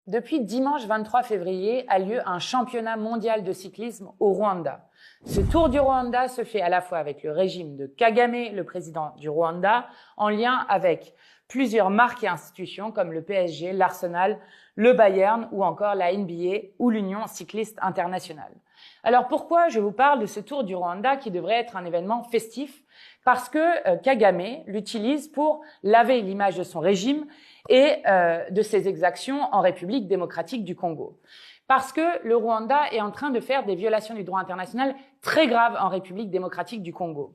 Depuis dimanche 23 février a lieu un championnat mondial de cyclisme au Rwanda. Ce Tour du Rwanda se fait à la fois avec le régime de Kagame, le président du Rwanda, en lien avec plusieurs marques et institutions comme le PSG, l'Arsenal, le Bayern ou encore la NBA ou l'Union cycliste internationale. Alors pourquoi je vous parle de ce Tour du Rwanda qui devrait être un événement festif? Parce que Kagame l'utilise pour laver l'image de son régime et de ses exactions en République démocratique du Congo. Parce que le Rwanda est en train de faire des violations du droit international très graves en République démocratique du Congo.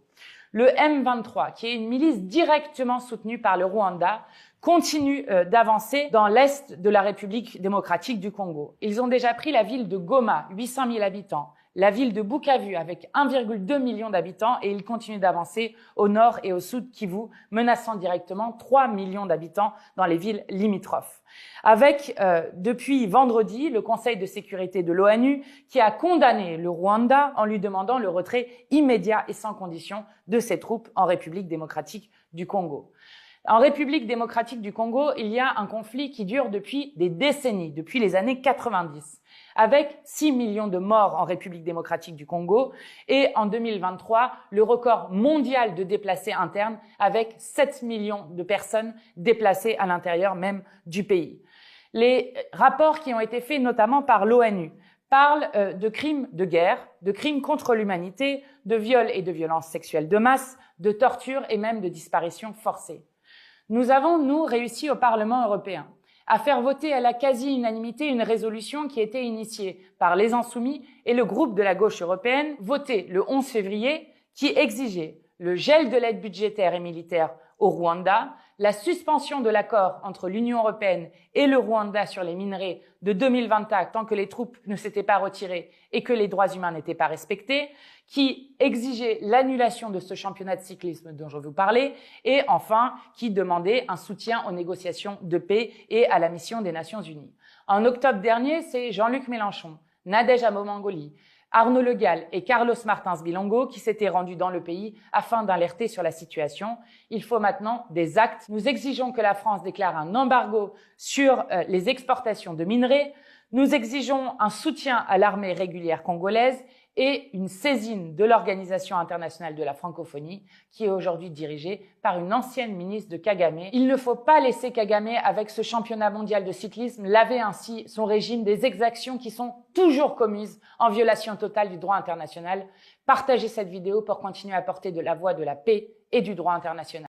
Le M23, qui est une milice directement soutenue par le Rwanda, continue d'avancer dans l'est de la République démocratique du Congo. Ils ont déjà pris la ville de Goma, 800 000 habitants, la ville de Bukavu avec 1,2 million d'habitants et ils continuent d'avancer au nord et au sud Kivu, menaçant directement 3 millions d'habitants dans les villes limitrophes. Avec, depuis vendredi, le Conseil de sécurité de l'ONU qui a condamné le Rwanda en lui demandant le retrait immédiat et sans condition de ses troupes en République démocratique du Congo. En République démocratique du Congo, il y a un conflit qui dure depuis des décennies, depuis les années 90, avec 6 millions de morts en République démocratique du Congo et en 2023, le record mondial de déplacés internes avec 7 millions de personnes déplacées à l'intérieur même du pays. Les rapports qui ont été faits notamment par l'ONU parlent de crimes de guerre, de crimes contre l'humanité, de viols et de violences sexuelles de masse, de torture et même de disparitions forcées. Nous avons, nous, réussi au Parlement européen à faire voter à la quasi-unanimité une résolution qui était initiée par les Insoumis et le groupe de la gauche européenne, votée le 11 février, qui exigeait le gel de l'aide budgétaire et militaire au Rwanda, la suspension de l'accord entre l'Union européenne et le Rwanda sur les minerais de 2024 tant que les troupes ne s'étaient pas retirées et que les droits humains n'étaient pas respectés, qui exigeait l'annulation de ce championnat de cyclisme dont je vous parlais et enfin qui demandait un soutien aux négociations de paix et à la mission des Nations Unies. En octobre dernier, c'est Jean-Luc Mélenchon, Nadège Amomangoli, Arnaud Le Gall et Carlos Martins Bilongo qui s'étaient rendus dans le pays afin d'alerter sur la situation. Il faut maintenant des actes. Nous exigeons que la France déclare un embargo sur les exportations de minerais. Nous exigeons un soutien à l'armée régulière congolaise et une saisine de l'Organisation internationale de la francophonie qui est aujourd'hui dirigée par une ancienne ministre de Kagame. Il ne faut pas laisser Kagame, avec ce championnat mondial de cyclisme, laver ainsi son régime des exactions qui sont toujours commises en violation totale du droit international. Partagez cette vidéo pour continuer à porter de la voix de la paix et du droit international.